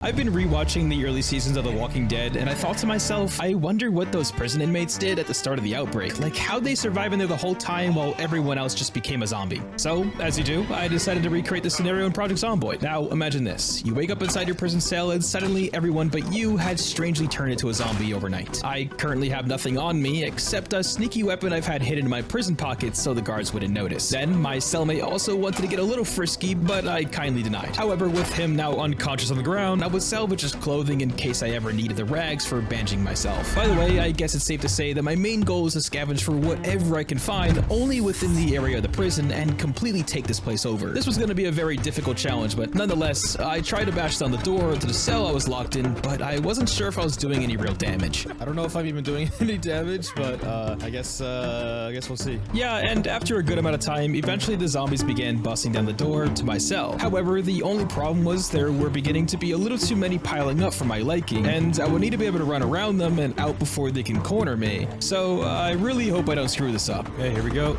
I've been rewatching the early seasons of The Walking Dead, and I thought to myself, I wonder what those prison inmates did at the start of the outbreak. Like, how'd they survive in there the whole time while everyone else just became a zombie? So, as you do, I decided to recreate the scenario in Project Zomboid. Now, imagine this. You wake up inside your prison cell, and suddenly everyone but you had strangely turned into a zombie overnight. I currently have nothing on me except a sneaky weapon I've had hidden in my prison pocket so the guards wouldn't notice. Then, my cellmate also wanted to get a little frisky, but I kindly denied. However, with him now unconscious on the ground, I would salvage his clothing in case I ever needed the rags for bandaging myself. By the way, I guess it's safe to say that my main goal is to scavenge for whatever I can find only within the area of the prison and completely take this place over. This was going to be a very difficult challenge, but nonetheless, I tried to bash down the door to the cell I was locked in, but I wasn't sure if I was doing any real damage. I don't know if I'm even doing any damage, but I guess we'll see. Yeah, and after a good amount of time, eventually the zombies began busting down the door to my cell. However, the only problem was there were beginning to be a little too many piling up for my liking, and I would need to be able to run around them and out before they can corner me. So I really hope I don't screw this up. Okay, here we go.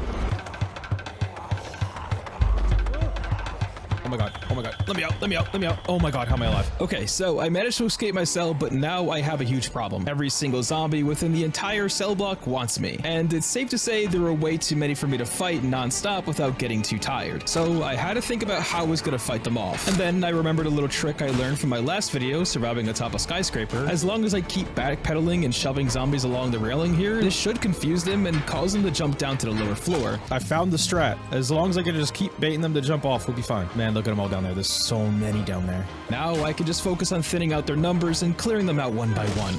Oh my god, oh my god, let me out, let me out, let me out. Oh my god, how am I alive? Okay, so I managed to escape my cell, but now I have a huge problem. Every single zombie within the entire cell block wants me, and it's safe to say there were way too many for me to fight non-stop without getting too tired. So I had to think about how I was gonna fight them off. And then I remembered a little trick I learned from my last video, surviving atop a skyscraper. As long as I keep backpedaling and shoving zombies along the railing here, this should confuse them and cause them to jump down to the lower floor. I found the strat. As long as I can just keep baiting them to jump off, we'll be fine. Man, look at them all down there. There's so many down there. Now I can just focus on thinning out their numbers and clearing them out one by one.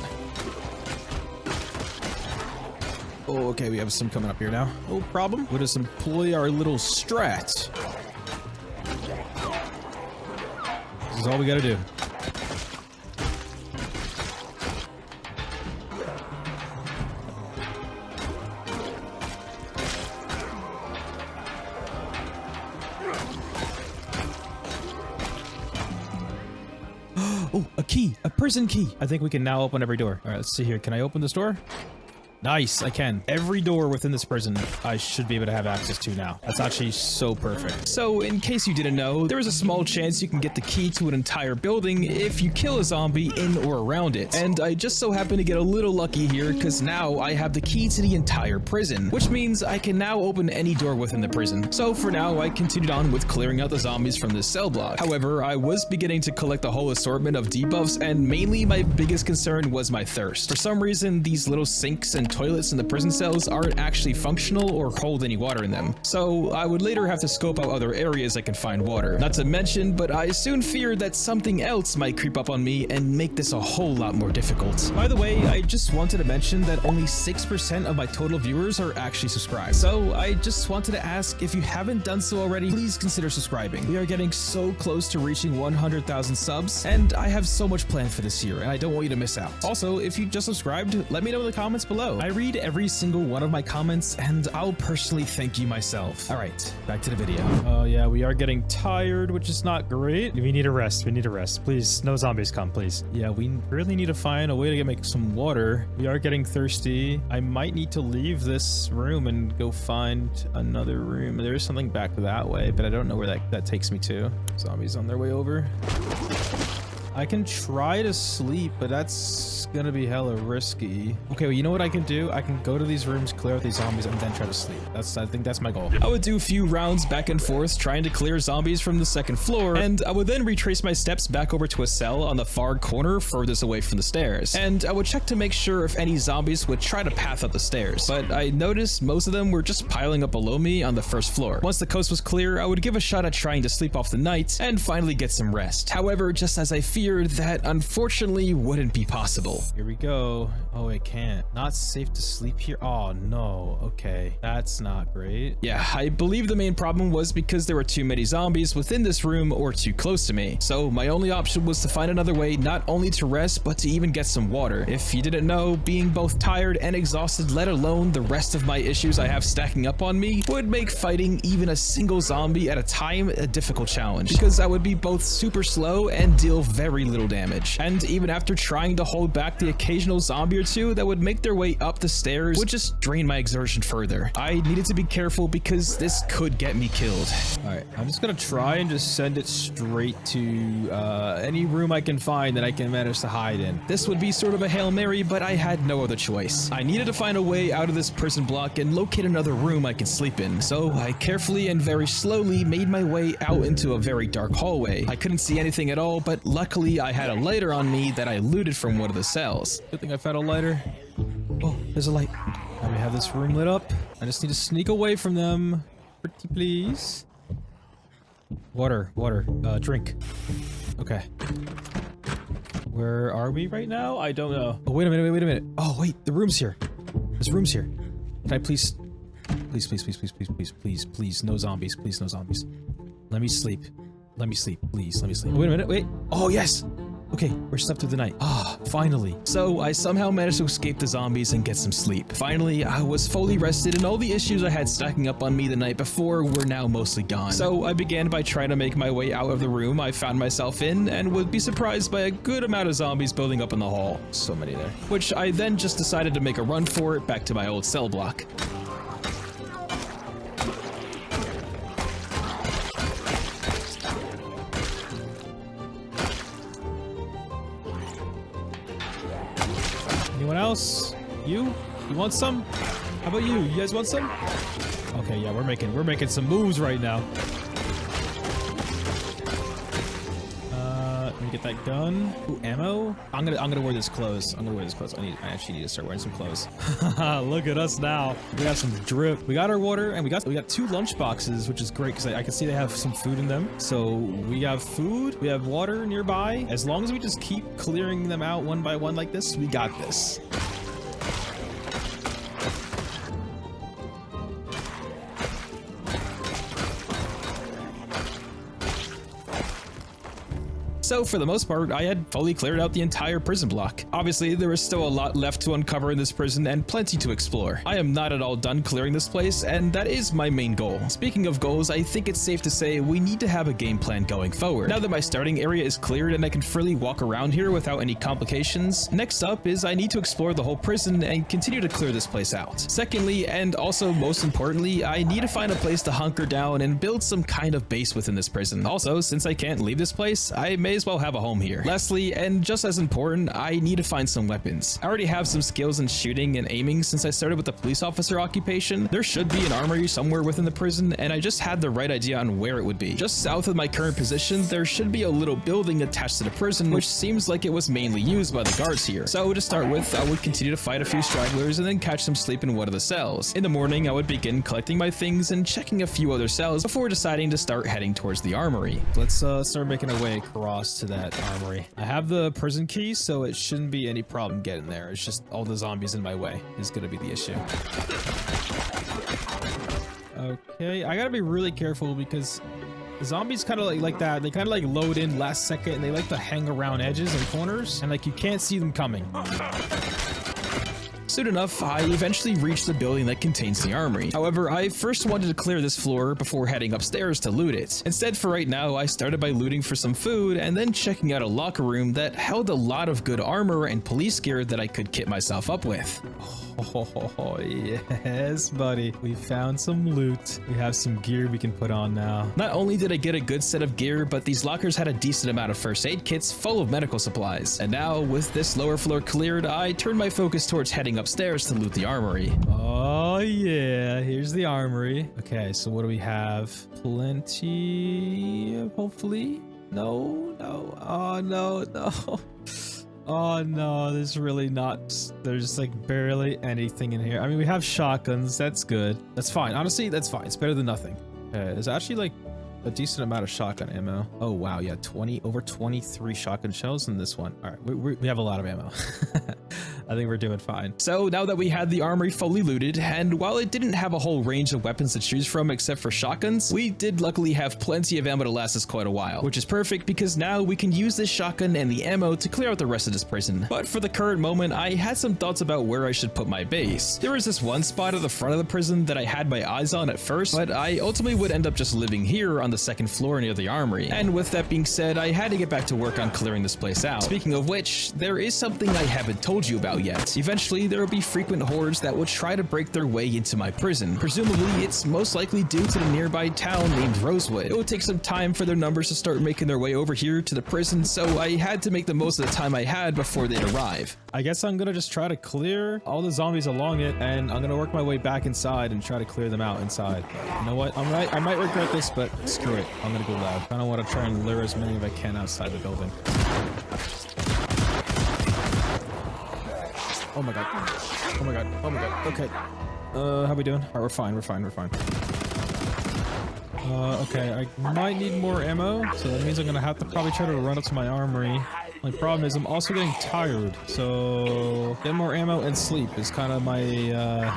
Oh, okay, we have some coming up here now. No problem. Let us employ our little strat. This is all we gotta do. Oh, a key, a prison key. I think we can now open every door. All right, let's see here. Can I open this door? Nice, I can. Every door within this prison, I should be able to have access to now. That's actually so perfect. So, in case you didn't know, there is a small chance you can get the key to an entire building if you kill a zombie in or around it. And I just so happen to get a little lucky here because now I have the key to the entire prison, which means I can now open any door within the prison. So for now, I continued on with clearing out the zombies from this cell block. However, I was beginning to collect a whole assortment of debuffs, and mainly my biggest concern was my thirst. For some reason, these little sinks and toilets in the prison cells aren't actually functional or hold any water in them, so I would later have to scope out other areas I can find water. Not to mention, but I soon feared that something else might creep up on me and make this a whole lot more difficult. By the way, I just wanted to mention that only 6% of my total viewers are actually subscribed, so I just wanted to ask, if you haven't done so already, please consider subscribing. We are getting so close to reaching 100,000 subs, and I have so much planned for this year, and I don't want you to miss out. Also, if you just subscribed, let me know in the comments below. I read every single one of my comments, and I'll personally thank you myself. All right, back to the video. Oh yeah, we are getting tired, which is not great. We need a rest. We need a rest. Please, no zombies come, please. Yeah, we really need to find a way to make some water. We are getting thirsty. I might need to leave this room and go find another room. There's something back that way, but I don't know where that takes me to. Zombies on their way over. I can try to sleep, but that's gonna be hella risky. Okay, well, you know what I can do? I can go to these rooms, clear out these zombies, and then try to sleep. I think that's my goal. I would do a few rounds back and forth trying to clear zombies from the second floor, and I would then retrace my steps back over to a cell on the far corner furthest away from the stairs. And I would check to make sure if any zombies would try to path up the stairs, but I noticed most of them were just piling up below me on the first floor. Once the coast was clear, I would give a shot at trying to sleep off the night and finally get some rest. However, just as I feared, that unfortunately wouldn't be possible. Here we go. Oh, it can't. Not safe to sleep here. Oh no. Okay, that's not great. Yeah, I believe the main problem was because there were too many zombies within this room or too close to me. So my only option was to find another way not only to rest, but to even get some water. If you didn't know, being both tired and exhausted, let alone the rest of my issues I have stacking up on me, would make fighting even a single zombie at a time a difficult challenge, because I would be both super slow and deal very very little damage. And even after trying to hold back the occasional zombie or two that would make their way up the stairs, would just drain my exertion further. I needed to be careful because this could get me killed. All right, I'm just gonna try and just send it straight to any room I can find that I can manage to hide in. This would be sort of a Hail Mary, but I had no other choice. I needed to find a way out of this prison block and locate another room I could sleep in. So I carefully and very slowly made my way out into a very dark hallway. I couldn't see anything at all, but luckily I had a lighter on me that I looted from one of the cells. Good thing I found a lighter. Oh, there's a light. Now we have this room lit up. I just need to sneak away from them. Pretty please. Water, drink. Okay. Where are we right now? I don't know. Oh, wait a minute. Oh, wait, the room's here. There's rooms here. Can I please, please, no zombies. Please, no zombies. Let me sleep. Please, let me sleep. Wait a minute, wait. Oh, yes. Okay, we're slept through the night. Ah, finally. So I somehow managed to escape the zombies and get some sleep. Finally, I was fully rested and all the issues I had stacking up on me the night before were now mostly gone. So I began by trying to make my way out of the room I found myself in and would be surprised by a good amount of zombies building up in the hall. So many there. Which I then just decided to make a run for it back to my old cell block. Anyone else? You want some? How about you? You guys want some? Okay, yeah, we're making some moves right now. Let me get that gun. Ooh, ammo. I'm gonna wear this clothes. I actually need to start wearing some clothes. Look at us now. We got some drip. We got our water, and we got 2 lunch boxes, which is great because I can see they have some food in them. So we have food, we have water nearby. As long as we just keep clearing them out one by one like this, we got this. So for the most part, I had fully cleared out the entire prison block. Obviously, there was still a lot left to uncover in this prison and plenty to explore. I am not at all done clearing this place, and that is my main goal. Speaking of goals, I think it's safe to say we need to have a game plan going forward. Now that my starting area is cleared and I can freely walk around here without any complications, next up is I need to explore the whole prison and continue to clear this place out. Secondly, and also most importantly, I need to find a place to hunker down and build some kind of base within this prison. Also, since I can't leave this place, I may as well have a home here. Lastly, and just as important, I need to find some weapons. I already have some skills in shooting and aiming since I started with the police officer occupation. There should be an armory somewhere within the prison, and I just had the right idea on where it would be. Just south of my current position, there should be a little building attached to the prison, which seems like it was mainly used by the guards here. So to start with, I would continue to fight a few stragglers and then catch some sleep in one of the cells. In the morning, I would begin collecting my things and checking a few other cells before deciding to start heading towards the armory. Let's start making our way across to that armory. I have the prison key, so it shouldn't be any problem getting there. It's just all the zombies in my way is going to be the issue. Okay, I gotta be really careful because the zombies kind of like that. They kind of like load in last second and they like to hang around edges and corners and like you can't see them coming. Soon enough, I eventually reached the building that contains the armory. However, I first wanted to clear this floor before heading upstairs to loot it. Instead, for right now, I started by looting for some food and then checking out a locker room that held a lot of good armor and police gear that I could kit myself up with. Oh, yes, buddy. We found some loot. We have some gear we can put on now. Not only did I get a good set of gear, but these lockers had a decent amount of first aid kits full of medical supplies. And now, with this lower floor cleared, I turned my focus towards heading upstairs to loot the armory. Oh, yeah. Here's the armory. Okay, so what do we have? Plenty, hopefully. No. Oh, no. Oh no, there's really not. There's like barely anything in here. I mean, we have shotguns. That's good. That's fine. Honestly, that's fine. It's better than nothing. Okay, there's actually like a decent amount of shotgun ammo. Oh wow, yeah, over 23 shotgun shells in this one. All right, we have a lot of ammo. I think we're doing fine. So now that we had the armory fully looted, and while it didn't have a whole range of weapons to choose from except for shotguns, we did luckily have plenty of ammo to last us quite a while, which is perfect because now we can use this shotgun and the ammo to clear out the rest of this prison. But for the current moment, I had some thoughts about where I should put my base. There was this one spot at the front of the prison that I had my eyes on at first, but I ultimately would end up just living here on the second floor near the armory. And with that being said, I had to get back to work on clearing this place out. Speaking of which, there is something I haven't told you about yet. Eventually, there will be frequent hordes that will try to break their way into my prison. Presumably, it's most likely due to the nearby town named Rosewood. It would take some time for their numbers to start making their way over here to the prison, so I had to make the most of the time I had before they'd arrive. I guess I'm gonna just try to clear all the zombies along it, and I'm gonna work my way back inside and try to clear them out inside. You know what? I might regret this, but screw it. I'm gonna go loud. I don't want to try and lure as many as I can outside the building. Oh my god. Oh my god. Oh my god. Okay. How we doing? Alright, we're fine. We're fine. We're fine. Okay, I might need more ammo, so that means I'm gonna have to probably try to run up to my armory. My problem is I'm also getting tired, so get more ammo and sleep is kind of my,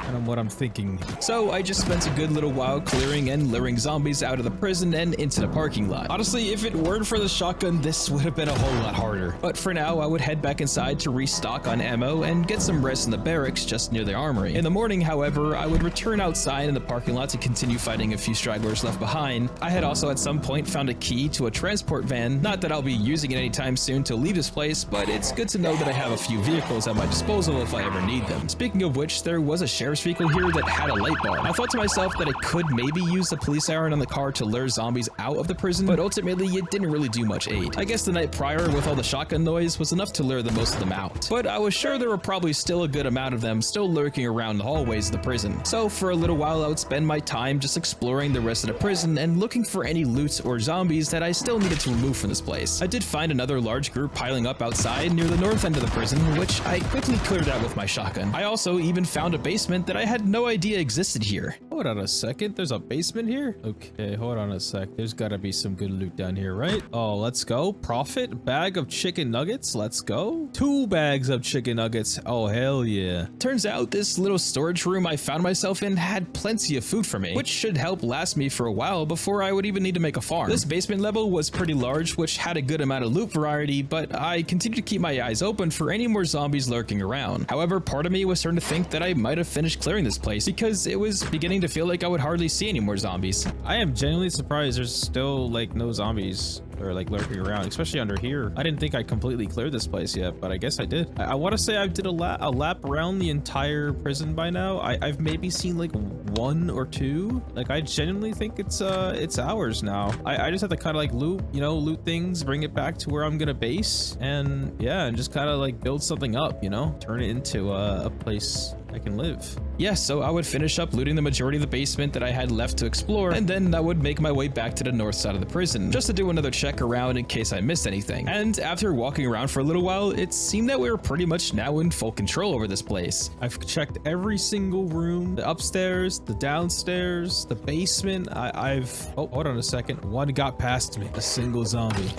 kind of what I'm thinking. So I just spent a good little while clearing and luring zombies out of the prison and into the parking lot. Honestly, if it weren't for the shotgun, this would have been a whole lot harder. But for now, I would head back inside to restock on ammo and get some rest in the barracks just near the armory. In the morning, however, I would return outside in the parking lot to continue fighting a few stragglers left behind. I had also at some point found a key to a transport van. Not that I'll be using it anytime soon to leave this place, but it's good to know that I have a few vehicles at my disposal if I ever need them. Speaking of which, there was a sheriff's vehicle here that had a light bar. I thought to myself that I could maybe use the police siren on the car to lure zombies out of the prison, but ultimately it didn't really do much aid. I guess the night prior with all the shotgun noise was enough to lure the most of them out, but I was sure there were probably still a good amount of them still lurking around the hallways of the prison. So for a little while I would spend my time just exploring the rest of the prison and looking for any loot or zombies that I still needed to remove from this place. I did find another large group piling up outside near the north end of the prison, which I quickly cleared out with my shotgun. I also even found a basement that I had no idea existed here. Hold on a second, there's a basement here? Okay, hold on a sec. There's gotta be some good loot down here, right? Oh, let's go. Profit, bag of chicken nuggets, let's go. 2 bags of chicken nuggets, oh hell yeah. Turns out this little storage room I found myself in had plenty of food for me, which should help last me for a while before I would even need to make a farm. This basement level was pretty large, which had a good amount of loot variety, but I continued to keep my eyes open for any more zombies lurking around. However, part of me was starting to think that I might have finished clearing this place because it was beginning to feel like I would hardly see any more zombies. I am genuinely surprised there's still like no zombies or like lurking around, especially under here. I didn't think I completely cleared this place yet, but I guess I did. I want to say I did a lap around the entire prison by now. I've maybe seen like 1 or 2. Like I genuinely think it's ours now. I just have to kind of like loot things, bring it back to where I'm gonna base, and yeah, and just kind of like build something up, you know, turn it into a place I can live. Yeah, so I would finish up looting the majority of the basement that I had left to explore, and then I would make my way back to the north side of the prison, just to do another check around in case I missed anything. And after walking around for a little while, it seemed that we were pretty much now in full control over this place. I've checked every single room, the upstairs, the downstairs, the basement. Oh, hold on a second. One got past me, a single zombie.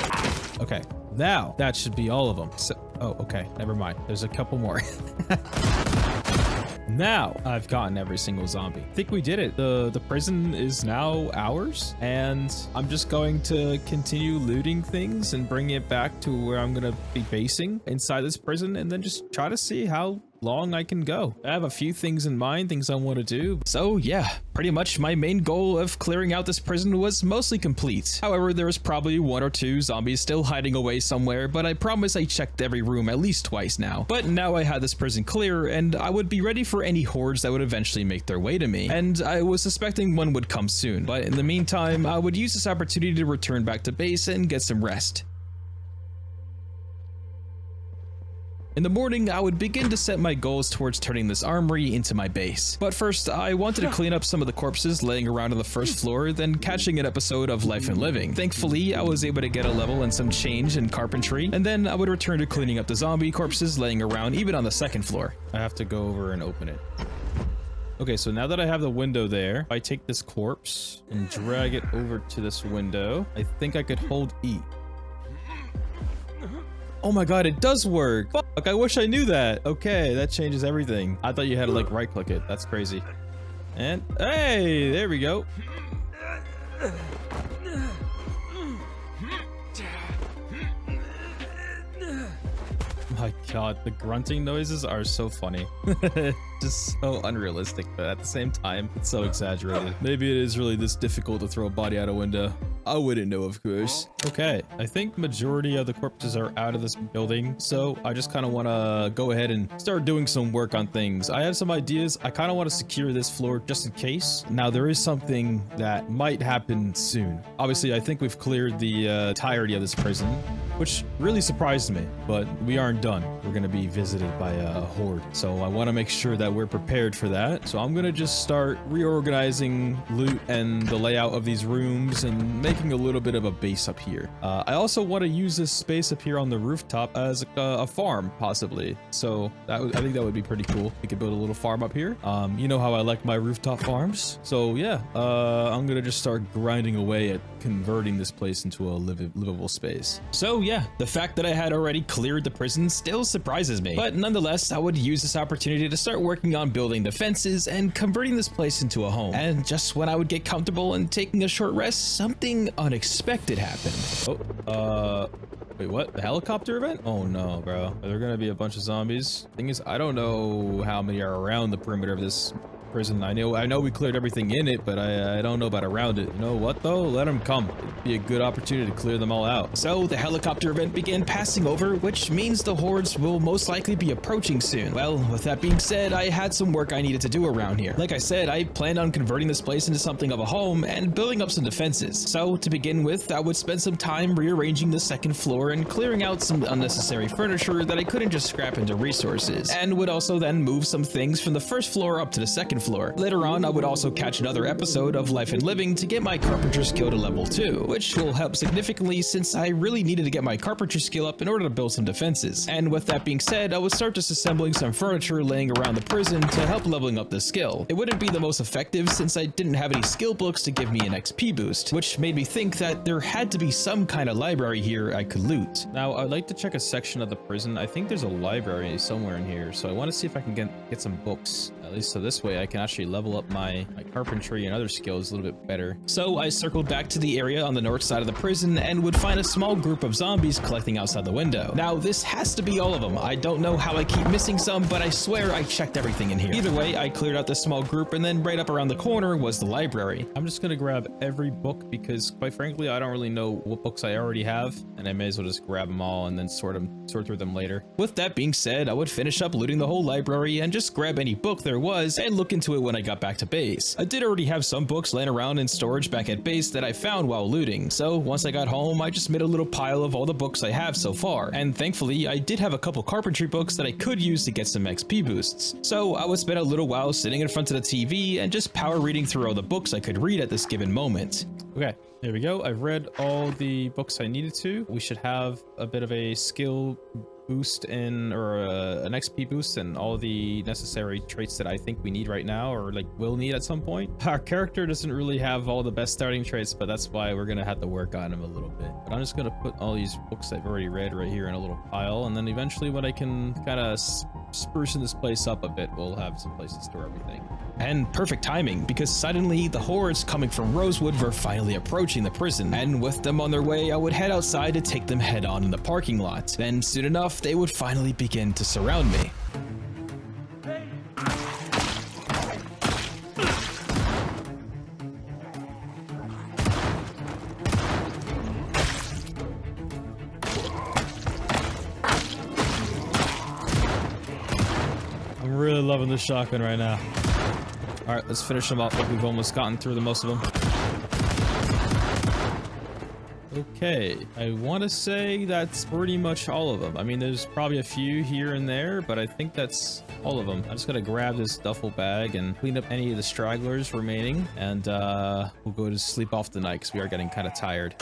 Okay, now that should be all of them. So, oh, okay, never mind. There's a couple more. Now I've gotten every single zombie. I think we did it. The prison is now ours, and I'm just going to continue looting things and bring it back to where I'm gonna be basing inside this prison, and then just try to see how long I can go. I have a few things in mind, things I want to do. So yeah, pretty much my main goal of clearing out this prison was mostly complete. However, there was probably 1 or 2 zombies still hiding away somewhere, but I promise I checked every room at least twice now. But now I had this prison clear, and I would be ready for any hordes that would eventually make their way to me. And I was suspecting one would come soon, but in the meantime, I would use this opportunity to return back to base and get some rest. In the morning, I would begin to set my goals towards turning this armory into my base. But first, I wanted to clean up some of the corpses laying around on the first floor, then catching an episode of Life and Living. Thankfully, I was able to get a level and some change in carpentry, and then I would return to cleaning up the zombie corpses laying around even on the second floor. I have to go over and open it. Okay, so now that I have the window there, I take this corpse and drag it over to this window. I think I could hold E. Oh my god, it does work! Like, I wish I knew that. Okay, that changes everything. I thought you had to like right click it. That's crazy. And hey, there we go. My god, the grunting noises are so funny. Just so unrealistic, but at the same time, it's so exaggerated. Maybe it is really this difficult to throw a body out a window. I wouldn't know, of course. Okay, I think majority of the corpses are out of this building, so I just kind of want to go ahead and start doing some work on things. I have some ideas. I kind of want to secure this floor just in case. Now, there is something that might happen soon. Obviously, I think we've cleared the entirety of this prison, which really surprised me, but we aren't done. We're going to be visited by a horde, so I want to make sure that we're prepared for that. So I'm going to just start reorganizing loot and the layout of these rooms and making a little bit of a base up here. I also want to use this space up here on the rooftop as a farm, possibly. So I think that would be pretty cool. We could build a little farm up here. You know how I like my rooftop farms. So yeah, I'm going to just start grinding away at converting this place into a livable space. So yeah, the fact that I had already cleared the prison still surprises me, but nonetheless, I would use this opportunity to start working on building the fences and converting this place into a home. And just when I would get comfortable and taking a short rest, something unexpected happened. Oh, wait, what? The helicopter event? Oh no, bro. Are there gonna be a bunch of zombies? Thing is, I don't know how many are around the perimeter of this prison. I know we cleared everything in it, but I don't know about around it. You know what though? Let them come. It'd be a good opportunity to clear them all out. So the helicopter event began passing over, which means the hordes will most likely be approaching soon. Well, with that being said, I had some work I needed to do around here. Like I said, I planned on converting this place into something of a home and building up some defenses. So to begin with, I would spend some time rearranging the second floor and clearing out some unnecessary furniture that I couldn't just scrap into resources, and would also then move some things from the first floor up to the second floor. Later on, I would also catch another episode of Life and Living to get my carpenter skill to level 2, which will help significantly since I really needed to get my carpentry skill up in order to build some defenses. And with that being said, I would start disassembling some furniture laying around the prison to help leveling up the skill. It wouldn't be the most effective since I didn't have any skill books to give me an XP boost, which made me think that there had to be some kind of library here I could loot. Now, I'd like to check a section of the prison. I think there's a library somewhere in here, so I want to see if I can get some books. At least so this way I can actually level up my carpentry and other skills a little bit better. So I circled back to the area on the north side of the prison and would find a small group of zombies collecting outside the window. Now this has to be all of them. I don't know how I keep missing some, but I swear I checked everything in here. Either way, I cleared out this small group, and then right up around the corner was the library. I'm just gonna grab every book because quite frankly I don't really know what books I already have, and I may as well just grab them all and then sort through them later. With that being said, I would finish up looting the whole library and just grab any book there was and look into it when I got back to base. I did already have some books laying around in storage back at base that I found while looting, so once I got home I just made a little pile of all the books I have so far, and thankfully I did have a couple carpentry books that I could use to get some XP boosts. So I would spend a little while sitting in front of the TV and just power reading through all the books I could read at this given moment. Okay, there we go. I've read all the books I needed to. We should have a bit of a skill boost in, or an XP boost, and all the necessary traits that I think we need right now, or like will need at some point. Our character doesn't really have all the best starting traits, but that's why we're gonna have to work on him a little bit. But I'm just gonna put all these books I've already read right here in a little pile, and then eventually when I can kind of sprucing this place up a bit, we'll have some place to store everything. And perfect timing, because suddenly the hordes coming from Rosewood were finally approaching the prison, and with them on their way, I would head outside to take them head on in the parking lot. Then soon enough, they would finally begin to surround me. I'm really loving this shotgun right now. All right, let's finish them up. We've almost gotten through the most of them. Okay, I want to say that's pretty much all of them. I mean, there's probably a few here and there, but I think that's all of them. I'm just gonna grab this duffel bag and clean up any of the stragglers remaining, and we'll go to sleep off the night because we are getting kind of tired.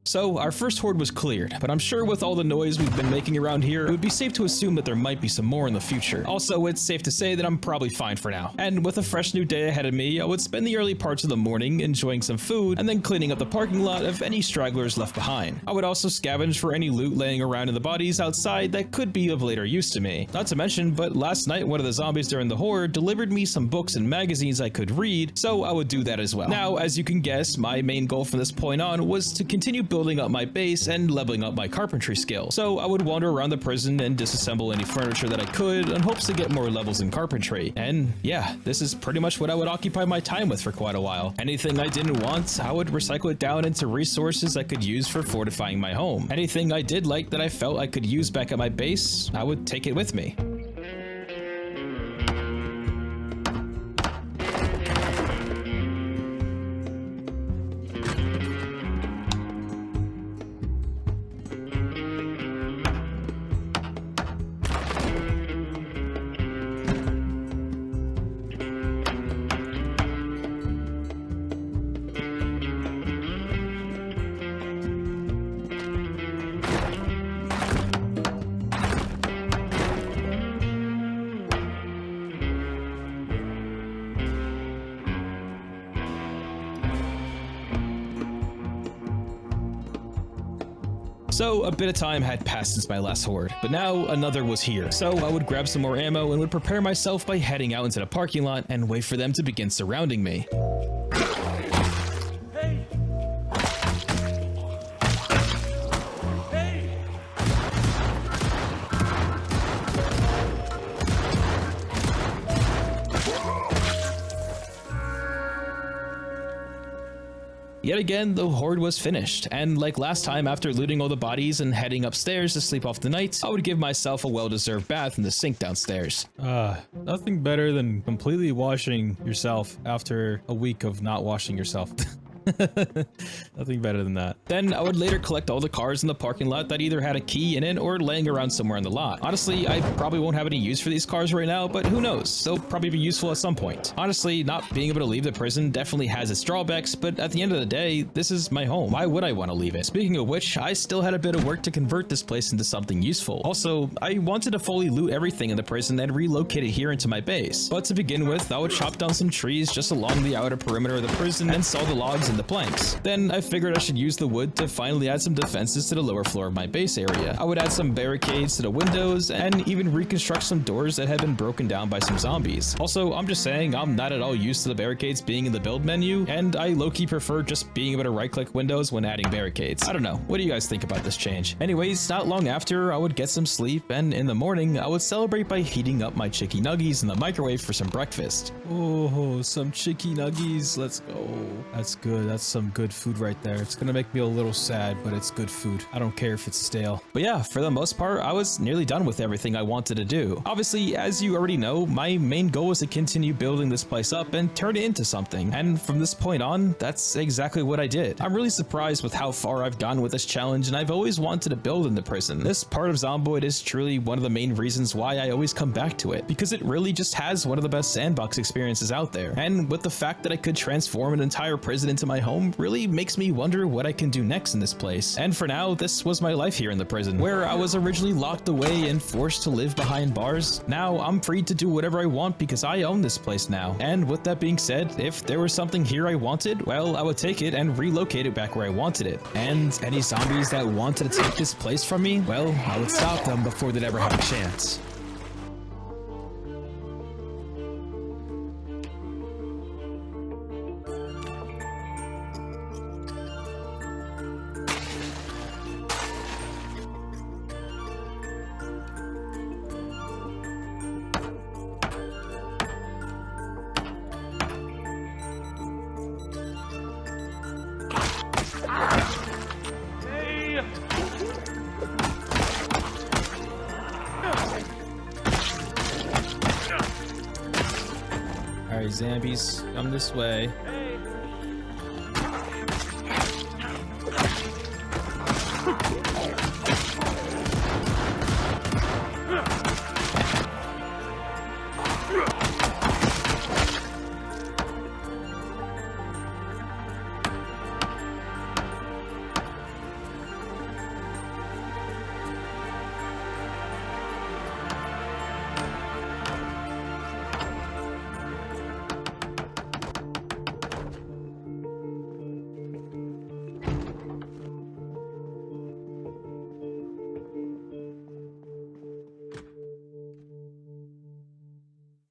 So our first horde was cleared, but I'm sure with all the noise we've been making around here, it would be safe to assume that there might be some more in the future. Also, it's safe to say that I'm probably fine for now. And with a fresh new day ahead of me, I would spend the early parts of the morning enjoying some food and then cleaning up the parking lot of any stragglers left behind. I would also scavenge for any loot laying around in the bodies outside that could be of later use to me. Not to mention, but last night one of the zombies during the horde delivered me some books and magazines I could read, so I would do that as well. Now, as you can guess, my main goal from this point on was to continue building up my base and leveling up my carpentry skill. So I would wander around the prison and disassemble any furniture that I could in hopes to get more levels in carpentry. And yeah, this is pretty much what I would occupy my time with for quite a while. Anything I didn't want, I would recycle it down into resources I could use for fortifying my home. Anything I did like that I felt I could use back at my base, I would take it with me. So a bit of time had passed since my last horde, but now another was here. So I would grab some more ammo and would prepare myself by heading out into the parking lot and wait for them to begin surrounding me. Yet again, the horde was finished, and like last time, after looting all the bodies and heading upstairs to sleep off the night, I would give myself a well-deserved bath in the sink downstairs. Nothing better than completely washing yourself after a week of not washing yourself. Nothing better than that. Then I would later collect all the cars in the parking lot that either had a key in it or laying around somewhere in the lot. Honestly, I probably won't have any use for these cars right now, but who knows? They'll probably be useful at some point. Honestly, not being able to leave the prison definitely has its drawbacks, but at the end of the day, this is my home. Why would I want to leave it? Speaking of which, I still had a bit of work to convert this place into something useful. Also, I wanted to fully loot everything in the prison and relocate it here into my base. But to begin with, I would chop down some trees just along the outer perimeter of the prison and saw the logs and the planks. Then I figured I should use the wood to finally add some defenses to the lower floor of my base area. I would add some barricades to the windows and even reconstruct some doors that had been broken down by some zombies. Also, I'm just saying I'm not at all used to the barricades being in the build menu, and I low-key prefer just being able to right-click windows when adding barricades. I don't know, what do you guys think about this change? Anyways, not long after, I would get some sleep, and in the morning, I would celebrate by heating up my chicky nuggies in the microwave for some breakfast. Oh, some chicky nuggies, let's go. That's good, that's some good food right there. It's gonna make me a little sad, but it's good food. I don't care if it's stale. But yeah, for the most part, I was nearly done with everything I wanted to do. Obviously, as you already know, my main goal was to continue building this place up and turn it into something. And from this point on, that's exactly what I did. I'm really surprised with how far I've gone with this challenge, and I've always wanted to build in the prison. This part of Zomboid is truly one of the main reasons why I always come back to it, because it really just has one of the best sandbox experiences out there. And with the fact that I could transform an entire prison into my home really makes me wonder what I can do next in this place. And for now, this was my life here in the prison, where I was originally locked away and forced to live behind bars. Now I'm free to do whatever I want because I own this place now. And with that being said, if there was something here I wanted, well, I would take it and relocate it back where I wanted it. And any zombies that wanted to take this place from me, well, I would stop them before they'd ever have a chance. Alright, zombies, come this way.